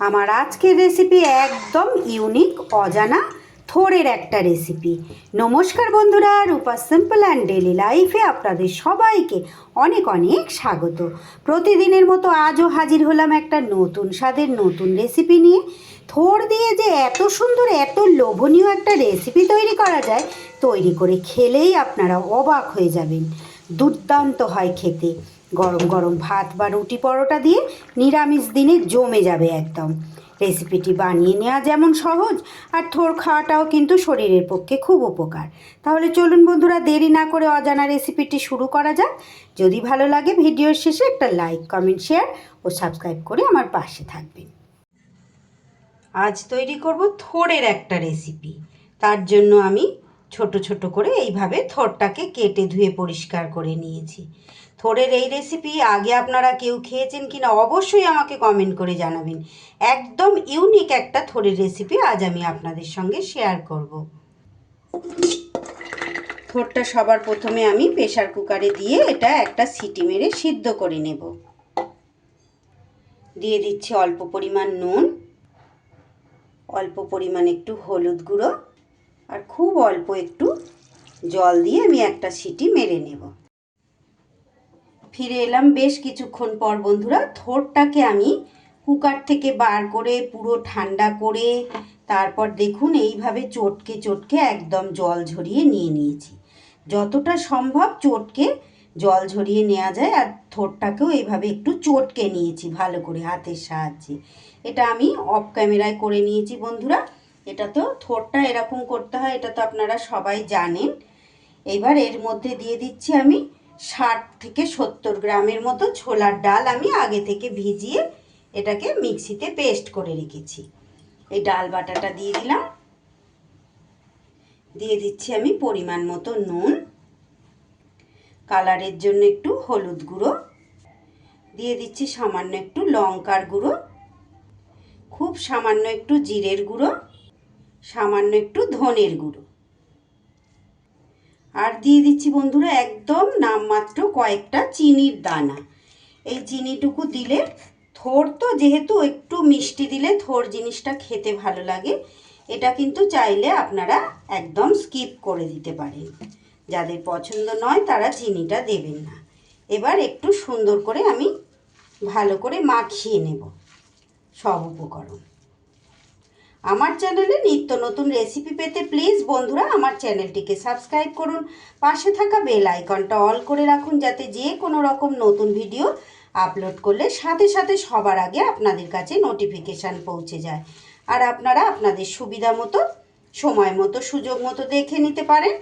আমার আজকের রেসিপি একদম ইউনিক, অজানা থোড়ের একটা রেসিপি। নমস্কার বন্ধুরা, রূপা সিম্পল অ্যান্ড ডেলি লাইফে আপনাদের সবাইকে অনেক অনেক স্বাগত। প্রতিদিনের মতো আজও হাজির হলাম একটা নতুন স্বাদের নতুন রেসিপি নিয়ে। থোড় দিয়ে যে এত সুন্দর, এত লোভনীয় একটা রেসিপি তৈরি করা যায়, তৈরি করে খেলেই আপনারা অবাক হয়ে যাবেন। দুর্দান্ত হয় খেতে। গরম গরম ভাত বা রুটি পরোটা দিয়ে নিরামিষ দিনে জমে যাবে একদম। রেসিপিটি বানিয়ে নেওয়া যেমন সহজ, আর থোড় খাওয়াটাও কিন্তু শরীরের পক্ষে খুব উপকার। তাহলে চলুন বন্ধুরা, দেরি না করে অজানা রেসিপিটি শুরু করা যাক। যদি ভালো লাগে ভিডিওর শেষে একটা লাইক, কমেন্ট, শেয়ার ও সাবস্ক্রাইব করে আমার পাশে থাকবেন। আজ তৈরি করব থোড়ের একটা রেসিপি। তার জন্য আমি ছোট ছোট করে এইভাবে থোড়টাকে কেটে ধুয়ে পরিষ্কার করে নিয়েছি। থোড়ের এই রেসিপি আগে আপনারা কেউ খেয়েছেন কিনা অবশ্যই আমাকে কমেন্ট করে জানাবেন। একদম ইউনিক একটা থোড়ের রেসিপি আজ আমি আপনাদের সঙ্গে শেয়ার করব। থোড়টা সবার প্রথমে আমি প্রেসার কুকারে দিয়ে এটা একটা সিটি মেরে সিদ্ধ করে নেব। দিয়ে দিচ্ছি অল্প পরিমাণ নুন, অল্প পরিমাণ একটু হলুদ গুঁড়ো, আর খুব অল্প একটু জল দিয়ে আমি একটা সিটি মেরে নেব। ফিরে এলাম বেশ কিছুক্ষণ পর বন্ধুরা। থোড়টাকে আমি কুকার থেকে বার করে পুরো ঠান্ডা করে তারপর দেখুন এইভাবে চটকে চটকে একদম জল ঝরিয়ে নিয়ে নিয়েছি। যতটা সম্ভব চটকে জল ঝরিয়ে নেওয়া যায়। আর থোড়টাকেও এইভাবে একটু চটকে নিয়েছি ভালো করে হাতের সাহায্যে। এটা আমি অফ ক্যামেরায় করে নিয়েছি বন্ধুরা। এটা তো থোড়টা এরকম করতে হয়, এটা তো আপনারা সবাই জানেন। এবার এর মধ্যে দিয়ে দিচ্ছি আমি 60 থেকে 70 গ্রামের মতো ছোলার ডাল। আমি আগে থেকে ভিজিয়ে এটাকে মিক্সিতে পেস্ট করে রেখেছি। এই ডাল বাটাটা দিয়ে দিলাম। দিয়ে দিচ্ছি আমি পরিমাণ মতো নুন, কালারের জন্য একটু হলুদ গুঁড়ো, দিয়ে দিচ্ছি সামান্য একটু লঙ্কার গুঁড়ো, খুব সামান্য একটু জিরের গুঁড়ো, সামান্য একটু ধনের গুঁড়ো, আর দিয়ে দিচ্ছি বন্ধুরা একদম নামমাত্র কয়েকটা চিনির দানা। এই চিনিটুকু দিলে থোড় তো যেহেতু একটু মিষ্টি দিলে থোড় জিনিসটা খেতে ভালো লাগে। এটা কিন্তু চাইলে আপনারা একদম স্কিপ করে দিতে পারেন। যাদের পছন্দ নয় তারা চিনিটা দেবেন না। এবার একটু সুন্দর করে আমি ভালো করে মাখিয়ে নেব সব উপকরণ। আমার চ্যানেলে নিত্য নতুন রেসিপি পেতে প্লিজ বন্ধুরা আমার চ্যানেলটিকে সাবস্ক্রাইব করুন। পাশে থাকা বেল আইকনটা অল করে রাখুন, যাতে যে কোনো রকম নতুন ভিডিও আপলোড করলে সাথে সাথে সবার আগে আপনাদের কাছে নোটিফিকেশান পৌঁছে যায়। আর আপনারা আপনাদের সুবিধা মতো, সময় মতো, সুযোগ মতো দেখে নিতে পারেন।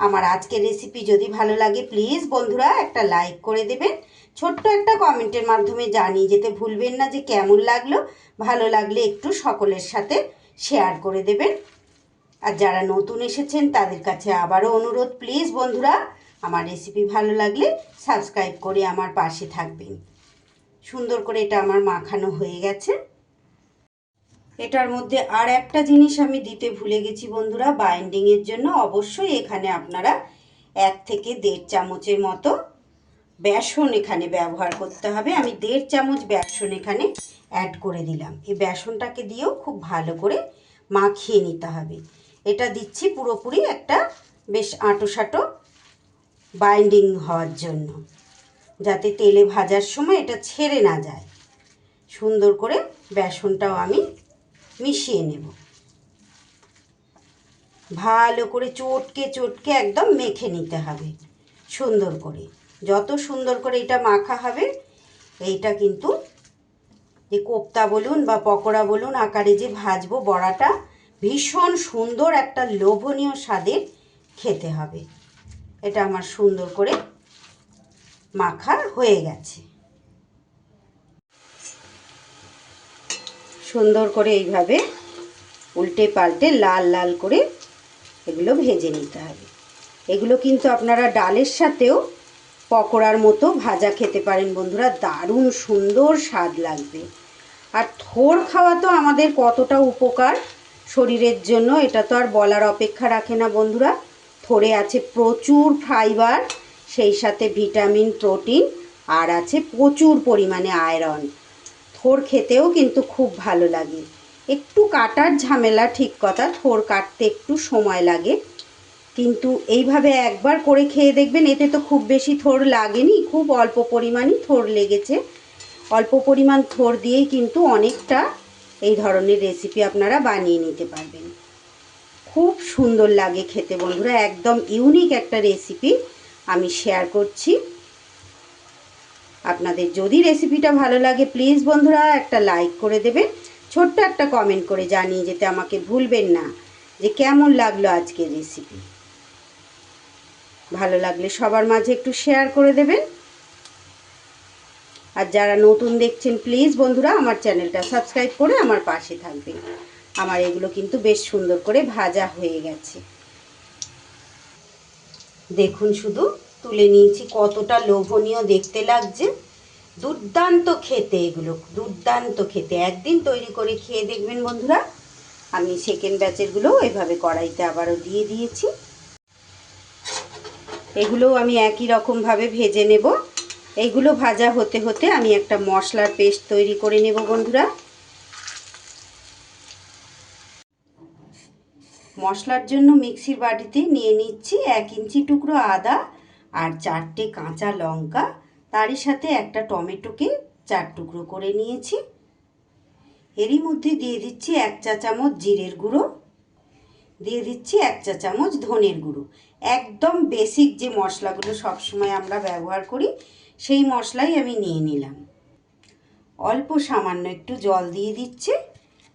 আমার আজকের রেসিপি যদি ভালো লাগে প্লিজ বন্ধুরা একটা লাইক করে দেবেন। ছোট্ট একটা কমেন্টের মাধ্যমে জানিয়ে যেতে ভুলবেন না যে কেমন লাগলো। ভালো লাগলে একটু সকলের সাথে শেয়ার করে দেবেন। আর যারা নতুন এসেছেন তাদের কাছে আবারও অনুরোধ, প্লিজ বন্ধুরা আমার রেসিপি ভালো লাগলে সাবস্ক্রাইব করে আমার পাশে থাকবেন। সুন্দর করে এটা আমার মাখানো হয়ে গেছে। এটার মধ্যে আর একটা জিনিস আমি দিতে ভুলে গেছি বন্ধুরা, বাইন্ডিংয়ের জন্য অবশ্যই এখানে আপনারা 1 থেকে 1.5 চামচের মতো বেসন এখানে ব্যবহার করতে হবে। আমি 1.5 চামচ বেসন এখানে অ্যাড করে দিলাম। এই বেসনটাকে দিয়েও খুব ভালো করে মাখিয়ে নিতে হবে। এটা দিচ্ছি পুরোপুরি একটা বেশ আঁটো বাইন্ডিং হওয়ার জন্য, যাতে তেলে ভাজার সময় এটা ছেড়ে না যায়। সুন্দর করে বেসনটাও আমি মিশিয়ে নেব। ভালো করে চটকে চটকে একদম মেখে নিতে হবে সুন্দর করে। যত সুন্দর করে এটা মাখা হবে, এইটা কিন্তু যে কোপ্তা বলুন বা পকোড়া বলুন আকারে যে ভাজবো বড়াটা, ভীষণ সুন্দর একটা লোভনীয় স্বাদের খেতে হবে। এটা আমার সুন্দর করে মাখা হয়ে গেছে। সুন্দর করে এইভাবে উল্টে পাল্টে লাল লাল করে এগুলো ভেজে নিতে হবে। এগুলো কিন্তু আপনারা ডালের সাথেও পকোড়ার মতো ভাজা খেতে পারেন বন্ধুরা, দারুণ সুন্দর স্বাদ লাগবে। আর থোড় খাওয়া তো আমাদের কতটা উপকার শরীরের জন্য, এটা তো আর বলার অপেক্ষা রাখে না বন্ধুরা। থোড়ে আছে প্রচুর ফাইবার, সেই সাথে ভিটামিন, প্রোটিন, আর আছে প্রচুর পরিমাণে আয়রন। থোড় খেতেও কিন্তু খুব ভালো লাগে। একটু কাটার ঝামেলা, ঠিক কথা, থোড় কাটতে একটু সময় লাগে, কিন্তু এইভাবে একবার করে খেয়ে দেখবেন। এতে তো খুব বেশি থোড় লাগেনি, খুব অল্প পরিমাণই থোড় লেগেছে। অল্প পরিমাণ থোড় দিয়েই কিন্তু অনেকটা এই ধরনের রেসিপি আপনারা বানিয়ে নিতে পারবেন। খুব সুন্দর লাগে খেতে বন্ধুরা, একদম ইউনিক একটা রেসিপি আমি শেয়ার করছি। আপনাদের যদি রেসিপিটা ভালো লাগে প্লিজ বন্ধুরা একটা লাইক করে দেবেন, ছোট্ট একটা কমেন্ট করে জানিয়ে যেতে আমাকে ভুলবেন না যে কেমন লাগলো আজকের রেসিপি। ভালো লাগলে সবার মাঝে একটু শেয়ার করে দেবেন। আর যারা নতুন দেখছেন প্লিজ বন্ধুরা আমার চ্যানেলটা সাবস্ক্রাইব করে আমার পাশে থাকবেন। আমার এগুলো কিন্তু বেশ সুন্দর করে ভাজা হয়ে গেছে। দেখুন শুধু তুলে নিয়েছি, কতটা লোভনীয় দেখতে লাগছে। দুর্দান্ত খেতে, এগুলো দুর্দান্ত খেতে। একদিন তৈরি করে খেয়ে দেখবেন বন্ধুরা। আমি সেকেন্ড ব্যাচেরগুলো এভাবে কড়াইতে আবারও দিয়ে দিয়েছি। এগুলোও আমি একই রকমভাবে ভেজে নেব। এইগুলো ভাজা হতে হতে আমি একটা মশলার পেস্ট তৈরি করে নেব বন্ধুরা। মশলার জন্য মিক্সির বাটিতে নিয়ে নিচ্ছি 1 ইঞ্চি টুকরো আদা আর 4টে কাঁচা লঙ্কা, তারই সাথে একটা টমেটোকে 4 টুকরো করে নিয়েছি। এরই মধ্যে দিয়ে দিচ্ছি 1 চা চামচ জিরের গুঁড়ো, দিয়ে দিচ্ছি 1 চা চামচ ধনের গুঁড়ো। একদম বেসিক যে মশলাগুলো সবসময় আমরা ব্যবহার করি সেই মশলাই আমি নিয়ে নিলাম। অল্প সামান্য একটু জল দিয়ে দিচ্ছি।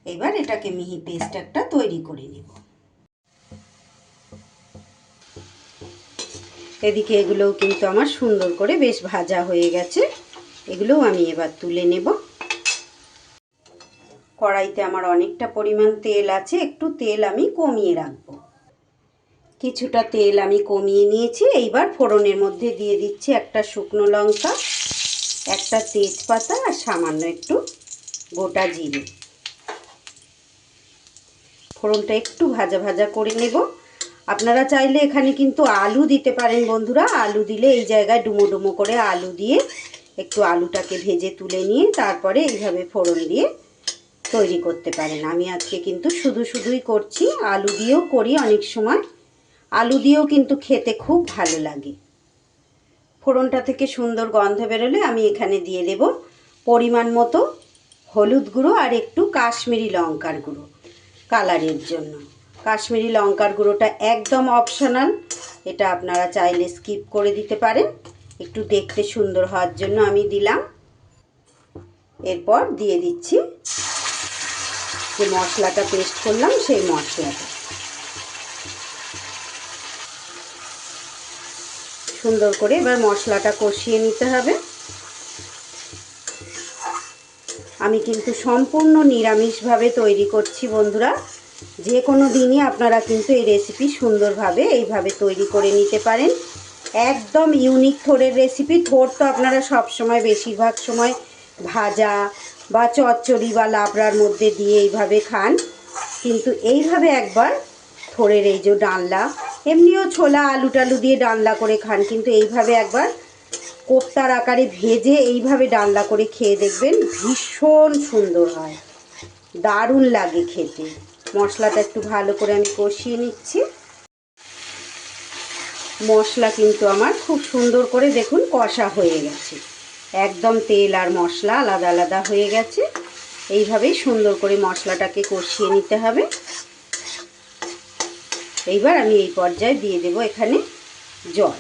এবার এটাকে মিহি পেস্ট একটা তৈরি করে নেব। এদিকে এগুলোও কিন্তু আমার সুন্দর করে বেশ ভাজা হয়ে গেছে। এগুলোও আমি এবার তুলে নেব। কড়াইতে আমার অনেকটা পরিমাণ তেল আছে, একটু তেল আমি কমিয়ে রাখব। কিছুটা তেল আমি কমিয়ে নিয়েছি। এইবার ফোড়নের মধ্যে দিয়ে দিচ্ছি একটা শুকনো লঙ্কা, একটা তেজপাতা আর সামান্য একটু গোটা জিরে। ফোড়নটা একটু ভাজা ভাজা করে নেব। আপনারা চাইলে এখানে কিন্তু আলু দিতে পারেন বন্ধুরা। আলু দিলে এই জায়গায় ডুমো ডুমো করে আলু দিয়ে একটু আলুটাকে ভেজে তুলে নিয়ে তারপরে এইভাবে ফোড়ন দিয়ে তৈরি করতে পারেন। আমি আজকে কিন্তু শুধুই করছি। আলু দিয়েও করি অনেক সময়, আলু দিয়েও কিন্তু খেতে খুব ভালো লাগে। ফোড়নটা থেকে সুন্দর গন্ধ বেরোলে আমি এখানে দিয়ে দেব পরিমাণ মতো হলুদ গুঁড়ো আর একটু কাশ্মীরি লঙ্কার গুঁড়ো কালারের জন্য। কাশ্মীরি লঙ্কার গুঁড়োটা একদম অপশনাল, এটা আপনারা চাইলে স্কিপ করে দিতে পারেন। একটু দেখতে সুন্দর হওয়ার জন্য আমি দিলাম। এরপর দিয়ে দিচ্ছি যে মশলাটা পেস্ট করলাম সেই মশলাটা। সুন্দর করে এবার মশলাটা কষিয়ে নিতে হবে। আমি কিন্তু সম্পূর্ণ নিরামিষভাবে তৈরি করছি বন্ধুরা। যে কোনো দিনই আপনারা কিন্তু এই রেসিপি সুন্দরভাবে এইভাবে তৈরি করে নিতে পারেন। একদম ইউনিক থোড়ের রেসিপি। থোড় তো আপনারা সব সময় বেশিরভাগ সময় ভাজা বা চচ্চড়ি বা লাবড়ার মধ্যে দিয়ে এইভাবে খান, কিন্তু এইভাবে একবার থোড়ের এই যে ডালনা, এমনিও ছোলা আলু টালু দিয়ে ডালনা করে খান, কিন্তু এইভাবে একবার কোপ্তার আকারে ভেজে এইভাবে ডালনা করে খেয়ে দেখবেন, ভীষণ সুন্দর হয়, দারুণ লাগে খেতে। মশলাটা একটু ভালো করে আমি কষিয়ে নিচ্ছি। মশলা কিন্তু আমার খুব সুন্দর করে দেখুন কষা হয়ে গেছে, একদম তেল আর মশলা আলাদা আলাদা হয়ে গেছে। এইভাবেই সুন্দর করে মশলাটাকে কষিয়ে নিতে হবে। এইবার আমি এই পর্যায়ে দিয়ে দেব এখানে জল।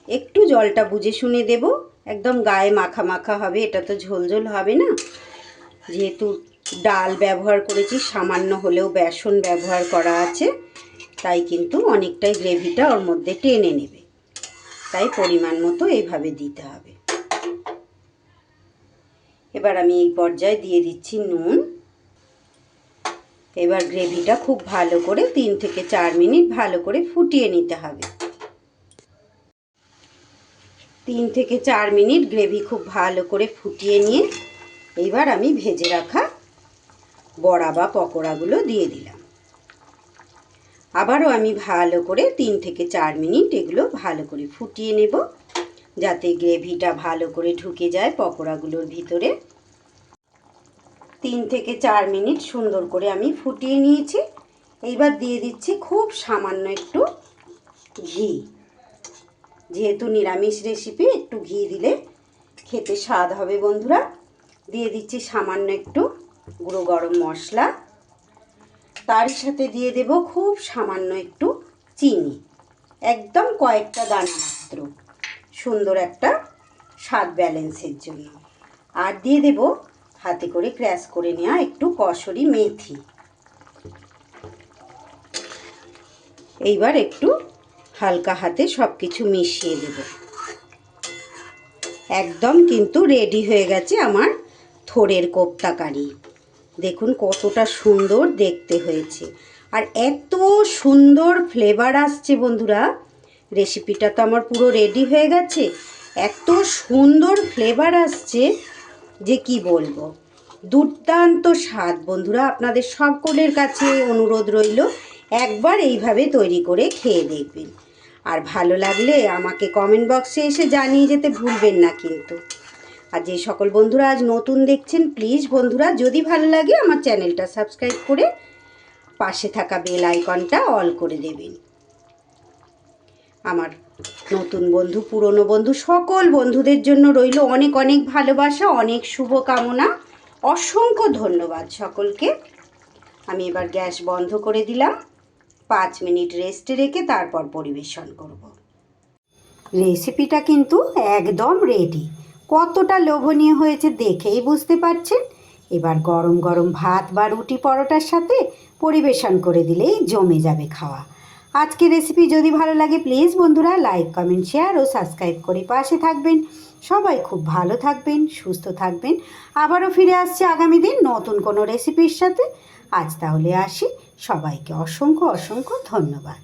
একটু জলটা বুঝে শুনে দেব, একদম গায়ে মাখা মাখা হবে, এটা তো ঝোল ঝোল হবে না। যেহেতু ডাল ব্যবহার করেছি, সামান্য হলেও বেসন ব্যবহার করা আছে, তাই কিন্তু অনেকটাই গ্রেভিটা ওর মধ্যে টেনে নেবে, তাই পরিমাণ মতো এইভাবে দিতে হবে। এবার আমি এই পর্যায়ে দিয়ে দিচ্ছি নুন। এবার গ্রেভিটা খুব ভালো করে 3 থেকে 4 মিনিট ভালো করে ফুটিয়ে নিতে হবে। 3 থেকে 4 মিনিট গ্রেভি খুব ভালো করে ফুটিয়ে নিয়ে এইবার আমি ভেজে রাখা বড়া বা পকোড়াগুলো দিয়ে দিলাম। আবারও আমি ভালো করে 3 থেকে 4 মিনিট এগুলো ভালো করে ফুটিয়ে নেব। যাতে গ্রেভিটা ভালো করে ঢুকে যায় পকোড়াগুলোর ভিতরে। 3 থেকে 4 মিনিট সুন্দর করে আমি ফুটিয়ে নিয়েছি। এইবার দিয়ে দিচ্ছি খুব সামান্য একটু ঘি। যেহেতু নিরামিষ রেসিপি, একটু ঘি দিলে খেতে স্বাদ হবে বন্ধুরা। দিয়ে দিচ্ছি সামান্য একটু গুঁড়ো গরম মশলা, তার সাথে দিয়ে দেব খুব সামান্য একটু চিনি, একদম কয়েকটা দানা মাত্র, সুন্দর একটা স্বাদ ব্যালেন্সের জন্য। আর দিয়ে দেব হাতে করে ক্র্যাশ করে নেওয়া একটু কসুরি মেথি। এইবার একটু হালকা হাতে সব কিছু মিশিয়ে দেব। একদম কিন্তু রেডি হয়ে গেছে আমার থোড়ের কোপ্তা কারি। দেখুন কতটা সুন্দর দেখতে হয়েছে, আর এত সুন্দর ফ্লেভার আসছে বন্ধুরা। রেসিপিটা তো আমার পুরো রেডি হয়ে গেছে, এত সুন্দর ফ্লেভার আসছে যে কি বলবো, দুর্দান্ত স্বাদ বন্ধুরা। আপনাদের সকলের কাছে অনুরোধ রইল একবার এইভাবে তৈরি করে খেয়ে দেখবেন। আর ভালো লাগলে আমাকে কমেন্ট বক্সে এসে জানিয়ে যেতে ভুলবেন না কিন্তু। আর যে সকল বন্ধুরা আজ নতুন দেখছেন, প্লিজ বন্ধুরা যদি ভালো লাগে আমার চ্যানেলটা সাবস্ক্রাইব করে পাশে থাকা বেল আইকনটা অল করে দেবেন। আমার নতুন বন্ধু, পুরনো বন্ধু, সকল বন্ধুদের জন্য রইল অনেক অনেক ভালোবাসা, অনেক শুভকামনা। অসংখ্য ধন্যবাদ সকলকে। আমি এবার গ্যাস বন্ধ করে দিলাম। 5 মিনিট রেস্টে রেখে তারপর পরিবেশন করব। রেসিপিটা কিন্তু একদম রেডি। কতটা লোভনীয় হয়েছে দেখেই বুঝতে পারছেন। এবার গরম গরম ভাত বা রুটি পরোটার সাথে পরিবেশন করে দিলেই জমে যাবে খাওয়া। আজকে রেসিপি যদি ভালো লাগে প্লিজ বন্ধুরা লাইক, কমেন্ট, শেয়ার ও সাবস্ক্রাইব করে পাশে থাকবেন। সবাই খুব ভালো থাকবেন, সুস্থ থাকবেন। আবারও ফিরে আসছে আগামী দিন নতুন কোনো রেসিপির সাথে। আজ তাহলে আসি। সবাইকে অসংখ্য অসংখ্য ধন্যবাদ।